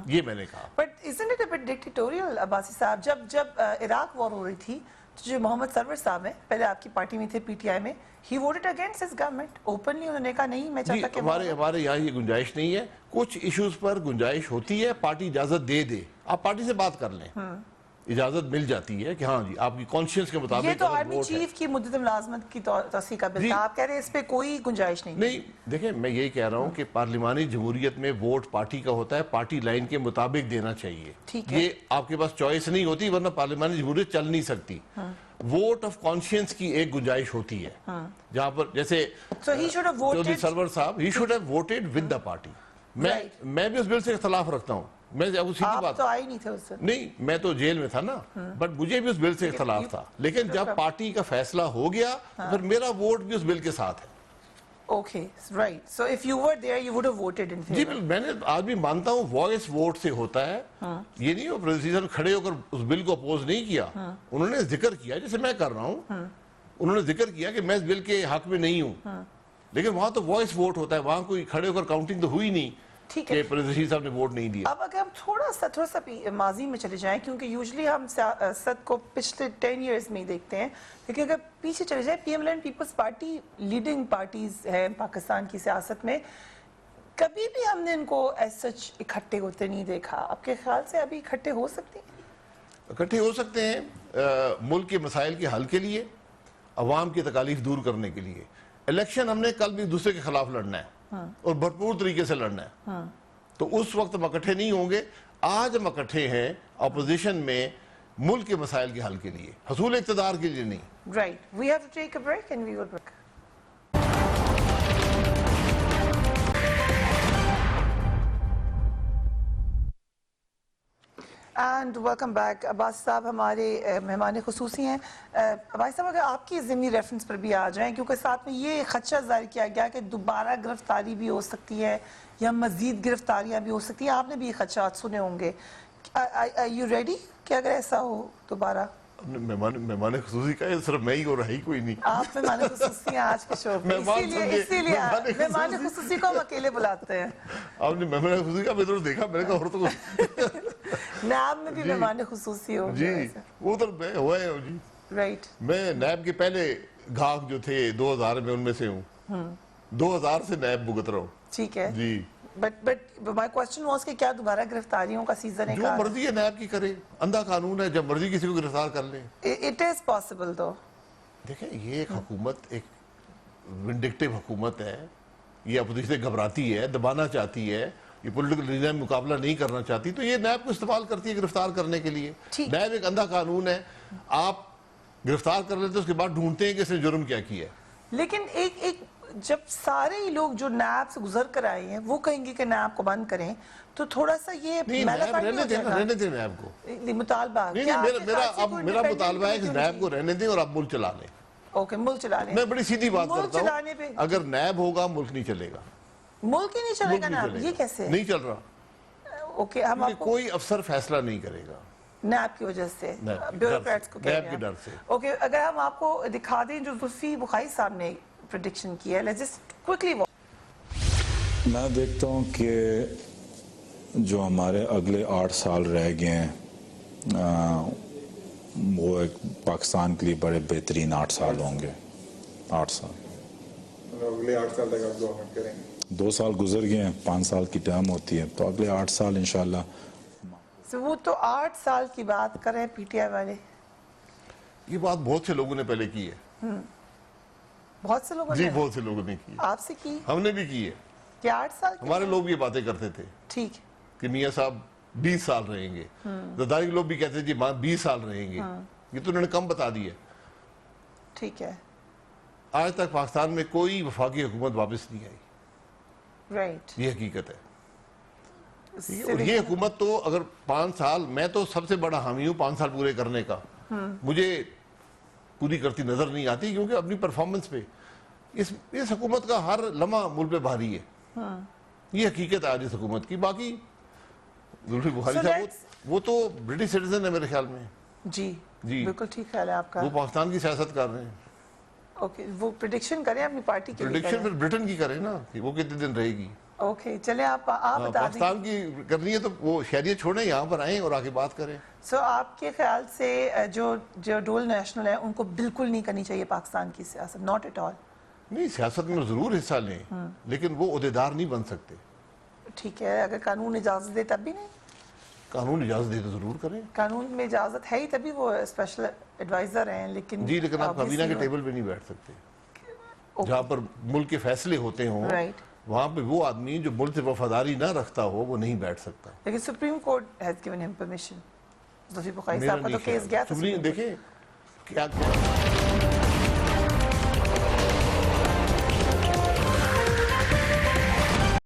Speaker 3: یہ میں نے کہا.
Speaker 2: But isn't it a bit dictatorial Abbasi صاحب؟ جب عراق وار ہو رہی تھی تو جو محمد سرور صاحب ہیں، پہلے آپ کی پارٹی میں تھے پی ٹی آئی میں، he voted against his government openly. انہوں نے کہا نہیں میں چاہتا کہ
Speaker 3: ہمارے یہاں یہ گنجائش نہیں ہے. کچھ ایشوز پر گنجائش ہوتی ہے، پارٹی اجازت دے دے، آپ پارٹی سے بات کر لیں. اجازت مل جاتی ہے کہ ہاں جی آپ کی کانشیئنس کے
Speaker 2: یہ
Speaker 3: مطابق
Speaker 2: تو
Speaker 3: اگر
Speaker 2: آرمی
Speaker 3: ووٹ ہے.
Speaker 2: چیف کی مدت ملازمت کی توسیع کا بل
Speaker 3: جی.
Speaker 2: تھا، آپ کہہ رہے ہیں اس پہ کوئی گنجائش نہیں؟
Speaker 3: نہیں دیکھیں میں یہی کہہ رہا ہوں کہ پارلیمانی جمہوریت میں ووٹ پارٹی کا ہوتا ہے، پارٹی لائن کے مطابق دینا چاہیے.
Speaker 2: ٹھیک ہے.
Speaker 3: یہ آپ کے پاس چوائس نہیں ہوتی ورنہ پارلیمانی جمہوریت چل نہیں سکتی. ووٹ آف کانشیئنس کی ایک گنجائش ہوتی ہے جہاں پر جیسے
Speaker 2: So he should have voted.
Speaker 3: Chaudhry سرور صاحب he should have voted with the party. میں بھی اس بل سے اختلاف رکھتا ہوں. میں سیدھی
Speaker 2: آپ
Speaker 3: بات
Speaker 2: تو آئے نہیں تھے اس سے.
Speaker 3: نہیں میں تو جیل میں تھا نا بٹ مجھے بھی اس بل سے اختلاف تھا لیکن جب پارٹی کا فیصلہ ہو گیا پھر میرا ووٹ بھی اس بل کے ساتھ ہے.
Speaker 2: Okay, right. So if you were there, you would have voted in
Speaker 3: G
Speaker 2: favor.
Speaker 3: میں نے آج بھی مانتا ہوں وائس ووٹ سے ہوتا ہے. یہ نہیں وہ پریزیڈنٹ صاحب کھڑے ہو کر اس بل کو اپوز نہیں کیا. انہوں نے ذکر کیا جیسے میں کر رہا ہوں. انہوں نے ذکر کیا کہ میں اس بل کے حق میں نہیں ہوں لیکن وہاں تو وائس ووٹ ہوتا ہے. وہاں کوئی کھڑے ہو کر کاؤنٹنگ تو ہوئی نہیں
Speaker 2: ٹھیک ہے.
Speaker 3: کہ پریزیڈنٹ صاحب نے ووٹ نہیں دیا.
Speaker 2: اب اگر ہم تھوڑا سا ماضی میں چلے جائیں کیونکہ یوزلی ہم سیاست کو پچھلے 10 ایئرز میں ہی دیکھتے ہیں لیکن اگر پیچھے چلے جائیں P M L and Peoples Party leading parties ہیں پاکستان کی سیاست میں، کبھی بھی ہم نے ان کو ایز سچ اکٹھے ہوتے نہیں دیکھا. آپ کے خیال سے ابھی اکٹھے ہو سکتے ہیں؟
Speaker 3: اکٹھے ہو سکتے ہیں ملک کے مسائل کے حل کے لیے، عوام کی تکالیف دور کرنے کے لیے. الیکشن ہم نے کل بھی دوسرے کے خلاف لڑنا ہے اور بھرپور طریقے سے لڑنا ہے. تو اس وقت ہم اکٹھے نہیں ہوں گے. آج ہم اکٹھے ہیں اپوزیشن میں ملک کے مسائل کے حل کے لیے، حصول اقتدار کے لیے نہیں.
Speaker 2: Right. We have to take a break and we will break. And welcome back. Abbas Sahab ہمارے مہمان خصوصی ہیں. عباس صاحب اگر آپ کی ضمنی ریفرنس پر بھی آ جائیں کیونکہ ساتھ میں یہ خدشہ ظاہر کیا گیا کہ دوبارہ گرفتاری بھی ہو سکتی ہے یا مزید گرفتاریاں بھی ہو سکتی ہیں. آپ نے بھی یہ خدشات سنے ہوں گے. Are you ready کہ اگر ایسا ہو دوبارہ؟
Speaker 3: مہمان خصوصی کا صرف میں ہی ہو رہا ہی کوئی نہیں.
Speaker 2: آپ مہمان خصوصی ہیں آج کے شو میں اسی لیے مہمان خصوصی کو ہم اکیلے بلاتے ہیں.
Speaker 3: آپ نے مہمان خصوصی کا میں تو دیکھا میں نے کہا اور تو
Speaker 2: نیب میں بھی مہمان خصوصی ہو
Speaker 3: جی وہ تو میں ہوا ہے جی.
Speaker 2: رائٹ.
Speaker 3: میں نیب کے پہلے گاہک جو تھے 2000 میں ان میں سے ہوں. 2000 سے نیب بھگت رہا ہوں.
Speaker 2: ٹھیک ہے.
Speaker 3: جی
Speaker 2: but my question was کہ کیا دوبارہ گرفتاریوں کا سیزن ہے؟
Speaker 3: جو مرضی ہے نیب کی کرے، اندھا قانون ہے، جب مرضی کسی کو گرفتار کر لیں.
Speaker 2: It is possible though.
Speaker 3: دیکھیں یہ ایک حکومت ایک ونڈکٹیو حکومت ہے. یہ اپوزیشن گھبراتی ہے، دبانا چاہتی ہے، یہ پولیٹیکل نظام مقابلہ نہیں کرنا چاہتی تو یہ نیب کو استعمال کرتی ہے گرفتار کرنے کے لیے. نیب ایک اندھا قانون ہے. آپ گرفتار کر لیتے اس کے بعد ڈھونڈتے ہیں کہ اس نے جرم کیا کیا ہے.
Speaker 2: لیکن ایک جب سارے ہی لوگ جو نیب سے گزر کر آئے ہیں وہ کہیں گے کہ نیب کو بند کریں تو تھوڑا سا یہ
Speaker 3: رہنے دیں نیب کو.
Speaker 2: مطالبہ
Speaker 3: میرا مطالبہ ہے کہ نیب کو رہنے دیں اور آپ ملک چلا لیں.
Speaker 2: اوکے ملک چلا لیں.
Speaker 3: میں بڑی سیدھی بات کرتا ہوں، اگر نیب ہوگا ملک نہیں چلے گا.
Speaker 2: ملک ہی نہیں چلے گا نیب؟ یہ کیسے
Speaker 3: نہیں چل رہا؟
Speaker 2: اوکے ہم
Speaker 3: کوئی افسر فیصلہ نہیں کرے گا
Speaker 2: نیب کی وجہ سے، بیوروکریٹس کو کہہ رہے ہیں. اوکے اگر ہم آپ کو دکھا دیں جو زلفی بخاری صاحب نے پریڈکشن کی ہے. Let's just quickly.
Speaker 6: میں دیکھتا ہوں کہ جو ہمارے اگلے 8 سال رہ گئے ہیں وہ ایک پاکستان کے لیے بڑے بہترین 8 سال ہوں گے. 8 سال
Speaker 7: اگلے 8 سال تک آپ گورنمنٹ کریں گے.
Speaker 6: 2 سال گزر گئے ہیں، 5 سال کی ٹرم ہوتی ہے تو اگلے 8 سال انشاءاللہ.
Speaker 2: وہ تو 8 سال کی بات کر رہے ہیں پی ٹی آئی والے.
Speaker 3: یہ بات بہت سے لوگوں نے پہلے کی ہے.
Speaker 2: بہت سے لوگوں نے؟
Speaker 3: جی بہت سے لوگوں نے کی.
Speaker 2: آپ سے کی؟
Speaker 3: ہم نے بھی کی ہے.
Speaker 2: کہ 8 سال
Speaker 3: ہمارے لوگ بھی یہ باتیں کرتے تھے.
Speaker 2: ٹھیک
Speaker 3: کہ میاں صاحب 20 سال رہیں گے. زرداری کے لوگ بھی کہتے تھے جی 20 سال رہیں گے. یہ تو انہوں نے کم بتا دیا.
Speaker 2: ٹھیک ہے.
Speaker 3: آج تک پاکستان میں کوئی وفاقی حکومت واپس نہیں آئی.
Speaker 2: رائٹ.
Speaker 3: یہ حقیقت ہے. اور یہ حکومت تو اگر 5 سال، میں تو سب سے بڑا حامی ہوں 5 سال پورے کرنے کا. مجھے پوری کرتی نظر نہیں آتی کیونکہ اپنی پرفارمنس پہ اس حکومت کا ہر لمحہ ملک پہ بھاری ہے. یہ حقیقت ہے آج اس حکومت کی. باقی زلفی بخاری صاحب وہ تو برٹش سٹیزن ہے میرے خیال میں.
Speaker 2: جی بالکل ٹھیک خیال ہے آپ کا.
Speaker 3: وہ پاکستان کی سیاست کر رہے ہیں.
Speaker 2: اوکے وہ پریڈکشن کریں اپنی پارٹی کے لیے.
Speaker 3: پریڈکشن پھر برٹن کی کریں نا کہ وہ کتنے دن رہے گی.
Speaker 2: اوکے چلیں آپ بتا دیں.
Speaker 3: پاکستان کی کرنی ہے تو وہ شہریت چھوڑیں یہاں پر آئیں اور آگے بات کریں.
Speaker 2: سو آپ کے خیال سے جو ڈول نیشنل ہے ان کو بالکل نہیں کرنی چاہیے پاکستان کی سیاست؟ Not at all.
Speaker 3: نہیں سیاست میں ضرور حصہ لیں لیکن وہ عہدیدار نہیں بن سکتے.
Speaker 2: ٹھیک ہے. اگر قانون اجازت دے تب بھی نہیں؟
Speaker 3: قانون اجازت دے تو ضرور کریں
Speaker 2: قانون میں اجازت ہے ہی تبھی وہ اسپیشل ایڈوائزر ہیں، لیکن
Speaker 3: جی، لیکن آپ کابینہ کے ٹیبل پہ نہیں بیٹھ سکتے جہاں پر ملک کے فیصلے ہوتے ہوں
Speaker 2: رائٹ،
Speaker 3: وہاں پہ وہ آدمی جو ملک سے وفاداری نہ رکھتا ہو وہ نہیں بیٹھ سکتا.
Speaker 2: لیکن supreme court has given him permission. Zafeer Bukhari
Speaker 3: میرا
Speaker 2: صاحب کا
Speaker 3: نہیں
Speaker 2: تو کیس
Speaker 3: خیال.
Speaker 2: گیا تھا
Speaker 3: دیکھیں کیا